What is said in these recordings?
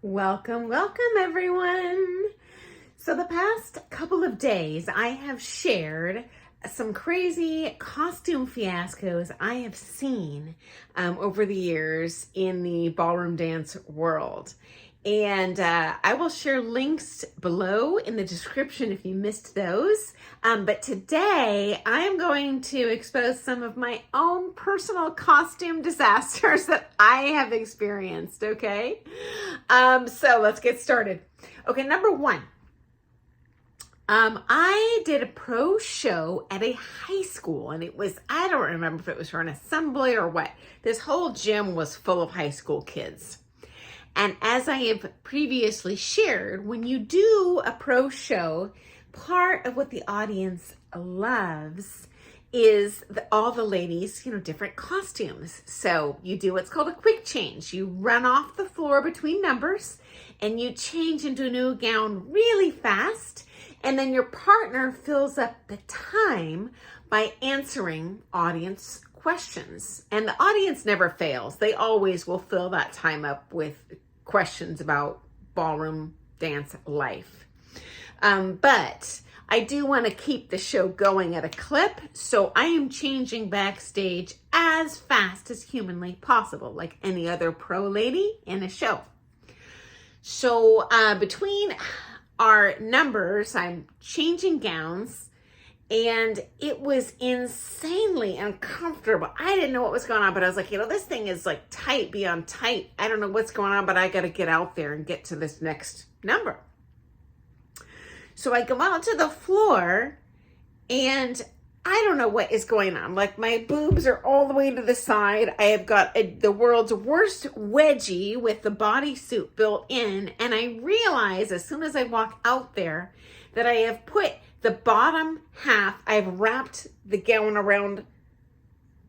Welcome, welcome everyone. So the past couple of days, I have shared some crazy costume fiascos I have seen over the years in the ballroom dance world. And I will share links below in the description if you missed those. But today I am going to expose some of my own personal costume disasters that I have experienced, okay? So let's get started. Okay, number one. I did a pro show at a high school, and it was, I don't remember if it was for an assembly or what. This whole gym was full of high school kids. And as I have previously shared, when you do a pro show, part of what the audience loves is all the ladies, different costumes. So you do what's called a quick change. You run off the floor between numbers and you change into a new gown really fast. And then your partner fills up the time by answering audience questions. And the audience never fails. They always will fill that time up with questions about ballroom dance life. But I do want to keep the show going at a clip, so I am changing backstage as fast as humanly possible, like any other pro lady in a show. So between our numbers, I'm changing gowns, and it was insanely uncomfortable. I didn't know what was going on, but I was like, this thing is like tight beyond tight. I don't know what's going on, but I got to get out there and get to this next number. So I go out to the floor, and I don't know what is going on. Like, my boobs are all the way to the side. I have got the world's worst wedgie with the bodysuit built in. And I realize as soon as I walk out there that I have put the bottom half, I've wrapped the gown around,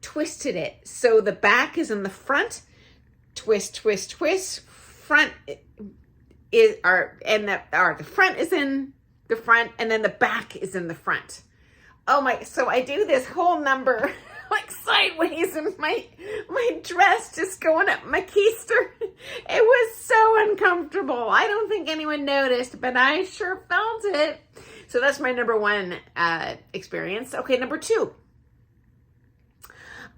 twisted it. So the back is in the front, twist, twist, twist. Front is, the front is in the front, and then the back is in the front. Oh my, so I do this whole number like sideways, and my dress just going up my keister. It was so uncomfortable. I don't think anyone noticed, but I sure felt it. So that's my number one experience. Okay, number two.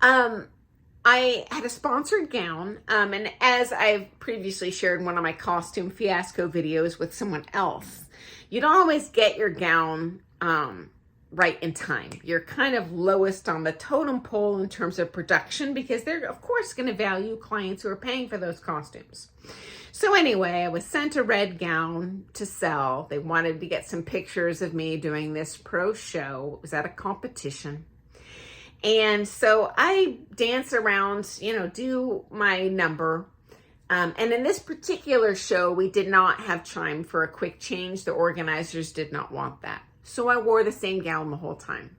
I had a sponsored gown, and as I've previously shared in one of my costume fiasco videos with someone else, you don't always get your gown right in time. You're kind of lowest on the totem pole in terms of production because they're, of course, going to value clients who are paying for those costumes. So anyway, I was sent a red gown to sell. They wanted to get some pictures of me doing this pro show. It was at a competition. And so I dance around, do my number. And in this particular show, we did not have time for a quick change. The organizers did not want that. So I wore the same gown the whole time.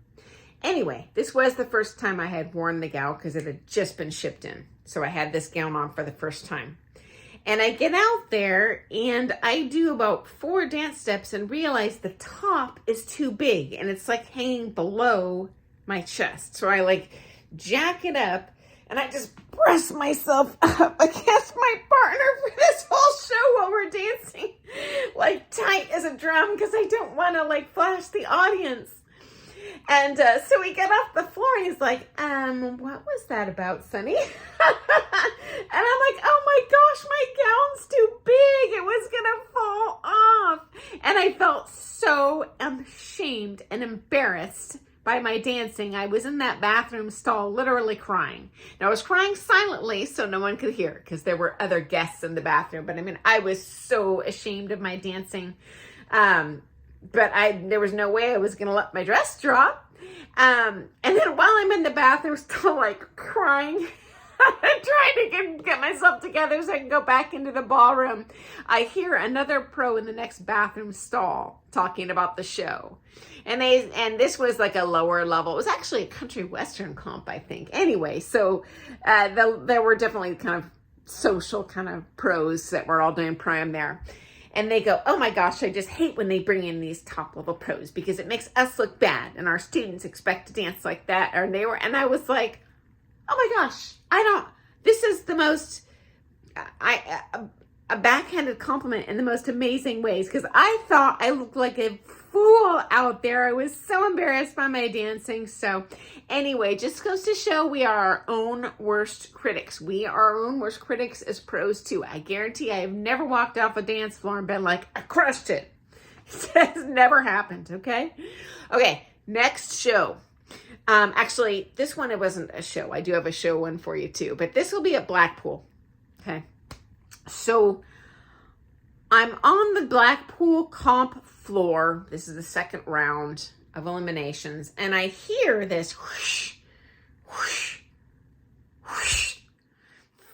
Anyway, this was the first time I had worn the gown because it had just been shipped in. So I had this gown on for the first time. And I get out there and I do about 4 dance steps and realize the top is too big and it's like hanging below my chest. So I like jack it up and I just press myself up against my partner for this whole show while we're dancing, like tight as a drum, because I don't want to like flash the audience. And so we get off the floor and he's like, what was that about, Sonny? And I'm like, oh my gosh, my gown's too big. It was going to fall off. And I felt so ashamed and embarrassed by my dancing. I was in that bathroom stall literally crying. Now I was crying silently so no one could hear because there were other guests in the bathroom. But I mean, I was so ashamed of my dancing. But there was no way I was going to let my dress drop. And then while I'm in the bathroom still like crying, trying to get myself together so I can go back into the ballroom, I hear another pro in the next bathroom stall talking about the show. And this was like a lower level. It was actually a country western comp, I think. Anyway, so there were definitely kind of social kind of pros that were all doing prom there. And they go, oh my gosh, I just hate when they bring in these top level pros because it makes us look bad and our students expect to dance like that. And I was like, oh my gosh, this is the most, a backhanded compliment in the most amazing ways, because I thought I looked like a fool out there. I was so embarrassed by my dancing. So anyway, just goes to show we are our own worst critics. We are our own worst critics as pros too. I guarantee I have never walked off a dance floor and been like, I crushed it. It has never happened, okay? Okay, next show. Actually, this one, it wasn't a show. I do have a show one for you too, but this will be at Blackpool, okay? So I'm on the Blackpool comp floor. This is the second round of eliminations, and I hear this whoosh, whoosh, whoosh,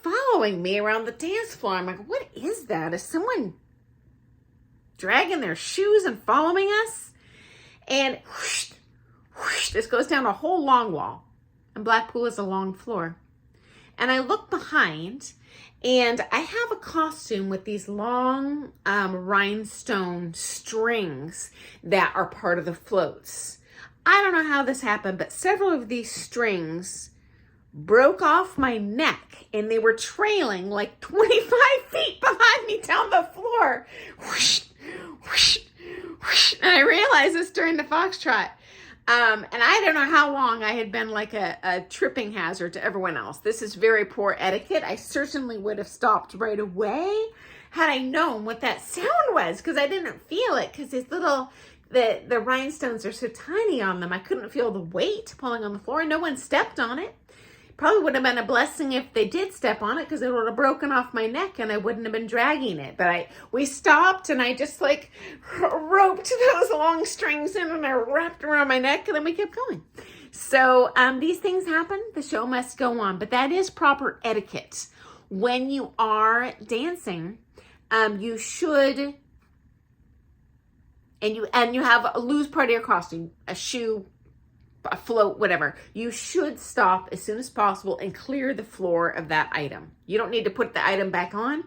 following me around the dance floor. I'm like, what is that? Is someone dragging their shoes and following us? And whoosh, whoosh, this goes down a whole long wall, and Blackpool is a long floor. And I look behind, and I have a costume with these long rhinestone strings that are part of the floats. I don't know how this happened, but several of these strings broke off my neck, and they were trailing like 25 feet behind me down the floor. Whoosh, whoosh, whoosh. And I realized this during the foxtrot. And I don't know how long I had been like a tripping hazard to everyone else. This is very poor etiquette. I certainly would have stopped right away had I known what that sound was, because I didn't feel it, because these little, the rhinestones are so tiny on them. I couldn't feel the weight pulling on the floor. No one stepped on it. Probably would have been a blessing if they did step on it, because it would have broken off my neck and I wouldn't have been dragging it. But we stopped, and I just like roped those long strings in, and I wrapped around my neck, and then we kept going. So these things happen. The show must go on. But that is proper etiquette. When you are dancing, you should, and you have a loose part of your costume, a shoe, a float, whatever, you should stop as soon as possible and clear the floor of that item. You don't need to put the item back on.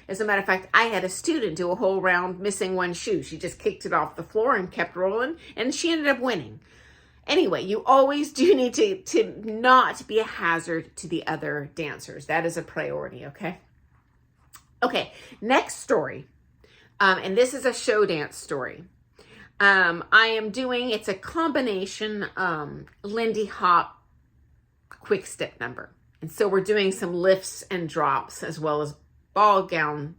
As a matter of fact, I had a student do a whole round missing one shoe. She just kicked it off the floor and kept rolling, and she ended up winning. Anyway, you always do need to not be a hazard to the other dancers. That is a priority, okay? Next story. And this is a show dance story. I am doing, it's a combination Lindy Hop quickstep number. And so we're doing some lifts and drops as well as ball gown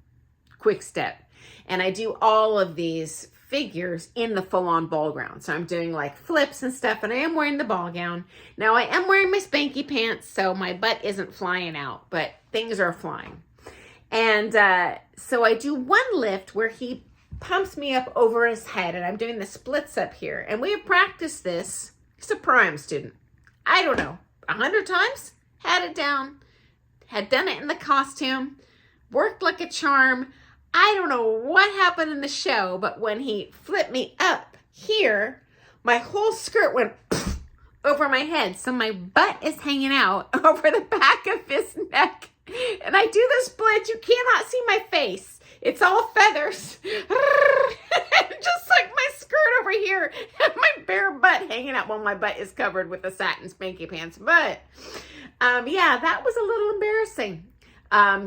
quickstep. And I do all of these figures in the full-on ball gown. So I'm doing like flips and stuff, and I am wearing the ball gown. Now I am wearing my spanky pants, so my butt isn't flying out, but things are flying. And so I do one lift where he pumps me up over his head, and I'm doing the splits up here. And we have practiced this. He's a prime student. I don't know, 100 times? Had it down. Had done it in the costume. Worked like a charm. I don't know what happened in the show, but when he flipped me up here, my whole skirt went over my head. So my butt is hanging out over the back of his neck. And I do the split. You cannot see my face. It's all feathers. Just like my skirt over here and my bare butt hanging out. Well, my butt is covered with the satin spanky pants. But yeah, that was a little embarrassing.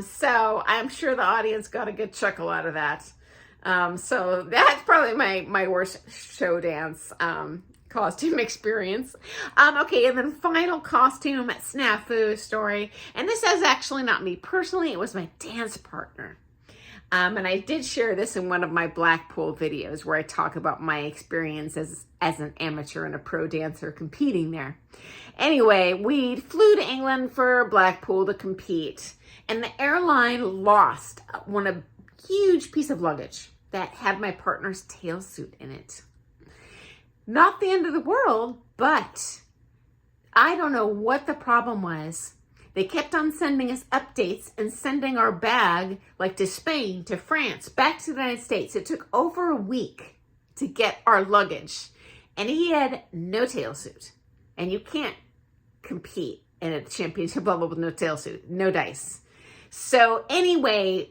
So I'm sure the audience got a good chuckle out of that. So that's probably my worst show dance costume experience. Okay, and then final costume snafu story. And this is actually not me personally. It was my dance partner. And I did share this in one of my Blackpool videos where I talk about my experience as an amateur and a pro dancer competing there. Anyway, we flew to England for Blackpool to compete, and the airline lost a huge piece of luggage that had my partner's tail suit in it. Not the end of the world, but I don't know what the problem was. They kept on sending us updates and sending our bag like to Spain, to France, back to the United States. It took over a week to get our luggage, and he had no tail suit. And you can't compete in a championship level with no tail suit, no dice. So anyway,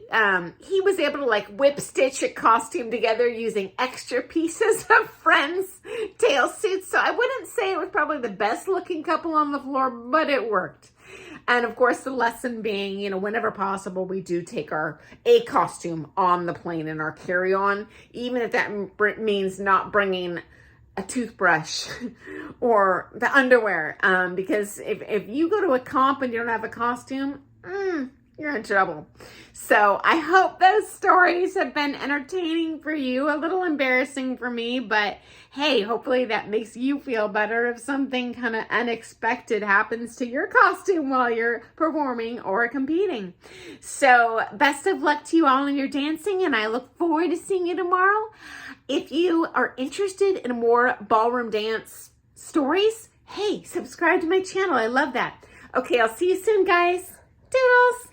he was able to like whip stitch a costume together using extra pieces of friends' tail suits. So I wouldn't say it was probably the best looking couple on the floor, but it worked. And of course, the lesson being, you know, whenever possible, we do take a costume on the plane in our carry-on, even if that means not bringing a toothbrush or the underwear. Because if you go to a comp and you don't have a costume, you're in trouble. So I hope those stories have been entertaining for you, a little embarrassing for me, but hey, hopefully that makes you feel better if something kind of unexpected happens to your costume while you're performing or competing. So best of luck to you all in your dancing, and I look forward to seeing you tomorrow. If you are interested in more ballroom dance stories, hey, subscribe to my channel. I love that. Okay, I'll see you soon, guys. Toodles!